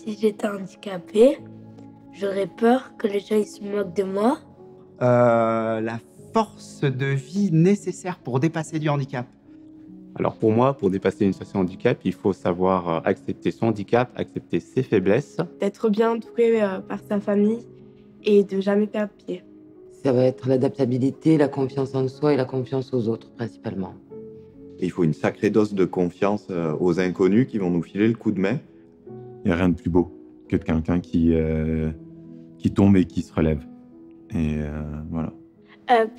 Si j'étais handicapée, j'aurais peur que les gens ils se moquent de moi. La force de vie nécessaire pour dépasser du handicap. Alors pour moi, pour dépasser une situation de handicap, il faut savoir accepter son handicap, accepter ses faiblesses. D'être bien entouré par sa famille et de jamais perdre pied. Ça va être l'adaptabilité, la confiance en soi et la confiance aux autres principalement. Et il faut une sacrée dose de confiance aux inconnus qui vont nous filer le coup de main. Il n'y a rien de plus beau que de quelqu'un qui tombe et qui se relève. Et voilà.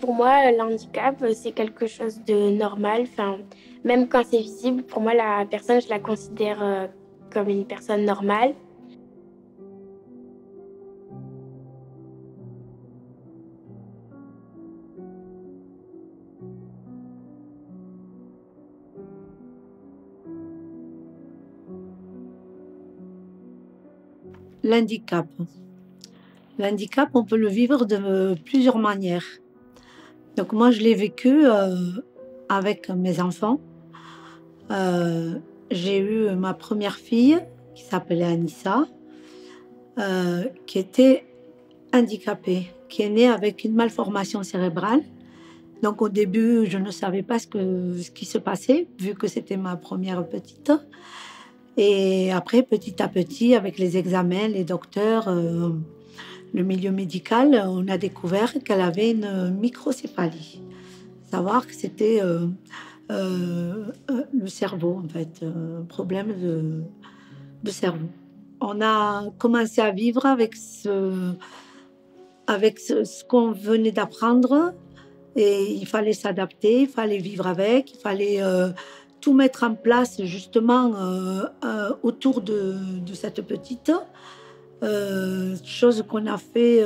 Pour moi, le handicap, c'est quelque chose de normal. Enfin, même quand c'est visible, pour moi, la personne, je la considère comme une personne normale. L'handicap. L'handicap, on peut le vivre de plusieurs manières. Donc moi, je l'ai vécu avec mes enfants. J'ai eu ma première fille, qui s'appelait Anissa, qui était handicapée, qui est née avec une malformation cérébrale. Donc au début, je ne savais pas ce qui se passait, vu que c'était ma première petite. Et après, petit à petit, avec les examens, les docteurs, le milieu médical, on a découvert qu'elle avait une microcéphalie. Savoir que c'était le cerveau, en fait, un problème de cerveau. On a commencé à vivre avec ce qu'on venait d'apprendre et il fallait s'adapter, il fallait vivre avec, il fallait tout mettre en place justement autour de cette petite. Chose qu'on a fait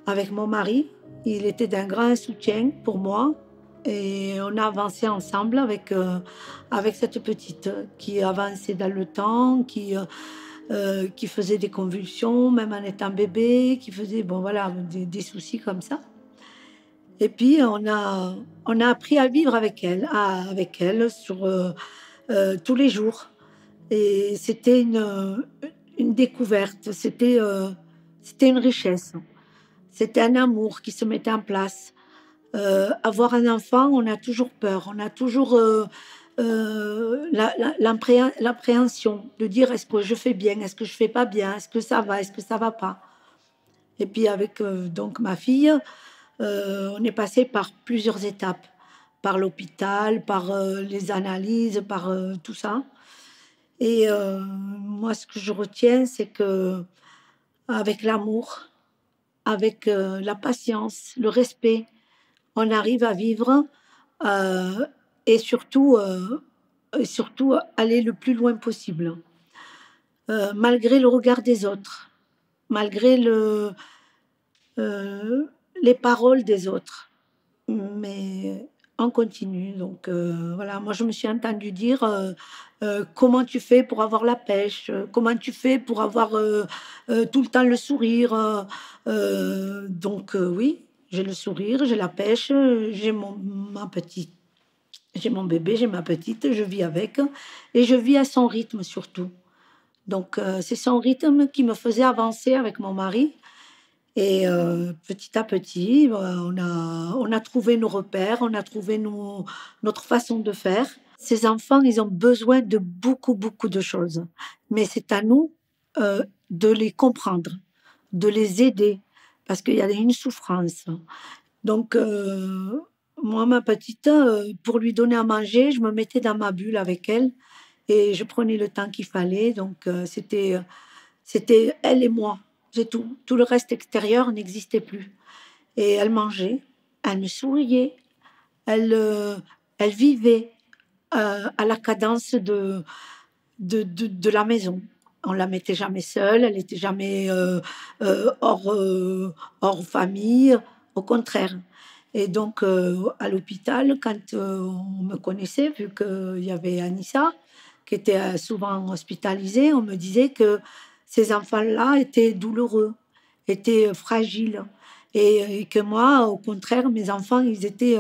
avec mon mari. Il était d'un grand soutien pour moi et on a avancé ensemble avec cette petite qui avançait dans le temps, qui faisait des convulsions même en étant bébé, qui faisait des soucis comme ça. Et puis on a appris à vivre avec elle sur tous les jours. Et c'était une découverte, c'était une richesse, c'était un amour qui se mettait en place. Avoir un enfant, on a toujours peur, on a toujours l'appréhension de dire est-ce que je fais bien, est-ce que je fais pas bien, est-ce que ça va pas. Et puis avec donc ma fille, on est passé par plusieurs étapes, par l'hôpital, par les analyses, par tout ça. Et moi, ce que je retiens, c'est que avec l'amour, avec la patience, le respect, on arrive à vivre et surtout aller le plus loin possible. Malgré le regard des autres, malgré les paroles des autres. Mais on continue. Donc voilà, moi je me suis entendue dire comment tu fais pour avoir la pêche, comment tu fais pour avoir tout le temps le sourire. Donc oui, j'ai le sourire, j'ai la pêche, j'ai ma petite, j'ai mon bébé, j'ai ma petite, je vis avec et je vis à son rythme surtout. Donc c'est son rythme qui me faisait avancer avec mon mari. Et petit à petit, on a trouvé nos repères, on a trouvé notre façon de faire. Ces enfants, ils ont besoin de beaucoup, beaucoup de choses. Mais c'est à nous de les comprendre, de les aider, parce qu'il y a une souffrance. Donc, moi, ma petite, pour lui donner à manger, je me mettais dans ma bulle avec elle et je prenais le temps qu'il fallait. Donc, c'était elle et moi. C'est tout. Tout le reste extérieur n'existait plus. Et elle mangeait, elle me souriait, elle vivait à la cadence de la maison. On la mettait jamais seule, elle n'était jamais hors famille, au contraire. Et donc, à l'hôpital, quand on me connaissait, vu qu'il y avait Anissa, qui était souvent hospitalisée, on me disait que ces enfants-là étaient douloureux, étaient fragiles. Et que moi, au contraire, mes enfants, ils étaient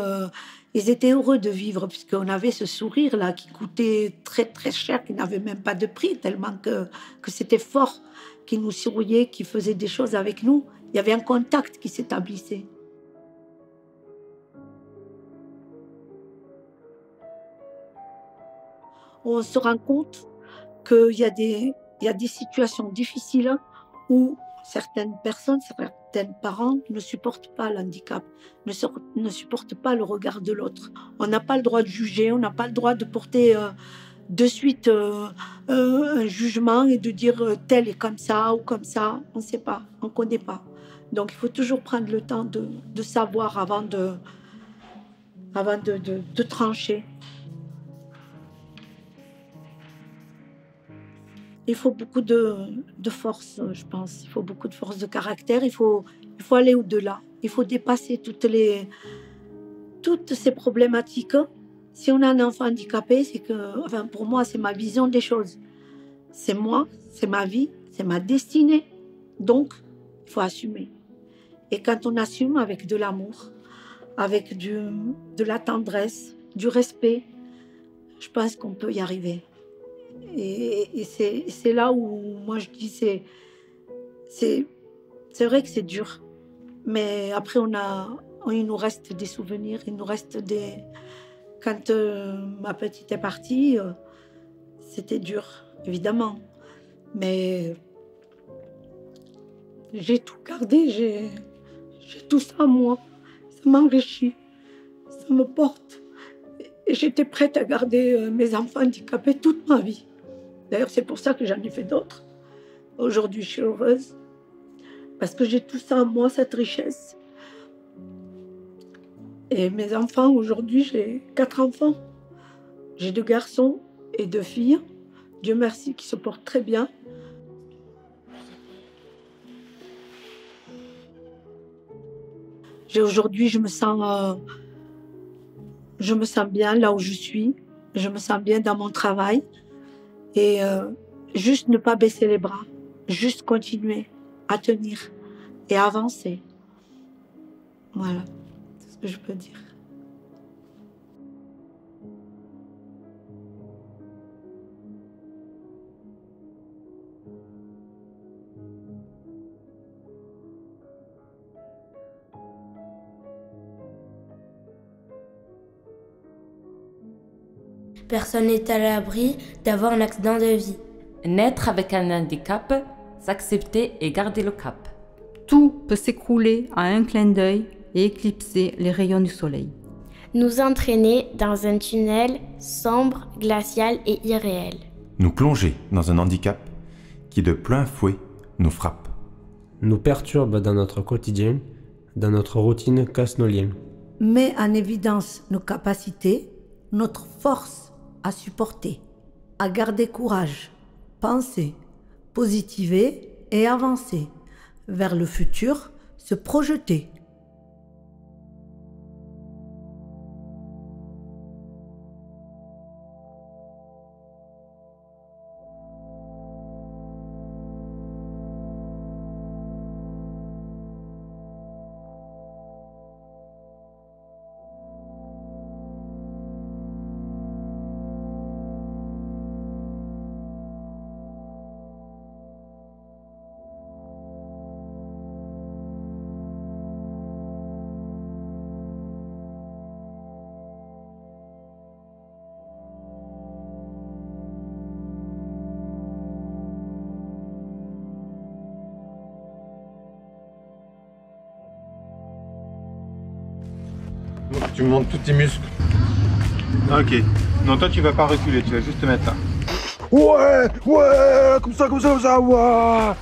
heureux de vivre, puisqu'on avait ce sourire-là qui coûtait très, très cher, qui n'avait même pas de prix, tellement que c'était fort, qui nous souriait, qui faisait des choses avec nous. Il y avait un contact qui s'établissait. On se rend compte qu'il y a des situations difficiles où certaines personnes, certains parents ne supportent pas l'handicap, ne supportent pas le regard de l'autre. On n'a pas le droit de juger, on n'a pas le droit de porter de suite un jugement et de dire tel est comme ça ou comme ça. On ne sait pas, on ne connaît pas. Donc il faut toujours prendre le temps de savoir avant de trancher. Il faut beaucoup de force, je pense. Il faut beaucoup de force de caractère. Il faut aller au-delà. Il faut dépasser toutes ces problématiques. Si on a un enfant handicapé, c'est que, enfin, pour moi, c'est ma vision des choses. C'est moi, c'est ma vie, c'est ma destinée. Donc, il faut assumer. Et quand on assume avec de l'amour, avec de la tendresse, du respect, je pense qu'on peut y arriver. Et c'est là où moi je dis c'est vrai que c'est dur, mais après il nous reste des souvenirs, il nous reste quand ma petite est partie, c'était dur évidemment, mais j'ai tout gardé, j'ai tout ça en moi, ça m'enrichit, ça me porte, et j'étais prête à garder mes enfants handicapés toute ma vie. D'ailleurs, c'est pour ça que j'en ai fait d'autres. Aujourd'hui, je suis heureuse. Parce que j'ai tout ça en moi, cette richesse. Et mes enfants, aujourd'hui, j'ai 4 enfants. J'ai 2 garçons et 2 filles. Dieu merci, qui se portent très bien. Aujourd'hui, je me sens bien là où je suis. Je me sens bien dans mon travail. Et juste ne pas baisser les bras, juste continuer à tenir et à avancer. Voilà, c'est ce que je peux dire. Personne n'est à l'abri d'avoir un accident de vie. Naître avec un handicap, s'accepter et garder le cap. Tout peut s'écrouler à un clin d'œil et éclipser les rayons du soleil. Nous entraîner dans un tunnel sombre, glacial et irréel. Nous plonger dans un handicap qui de plein fouet nous frappe. Nous perturbe dans notre quotidien, dans notre routine casse nos liens. Met en évidence nos capacités, notre force à supporter, à garder courage, penser, positiver et avancer vers le futur, se projeter. Tu me montres tous tes muscles. Ok. Non, toi, tu vas pas reculer, tu vas juste te mettre là. Ouais, ouais, comme ça, ouais.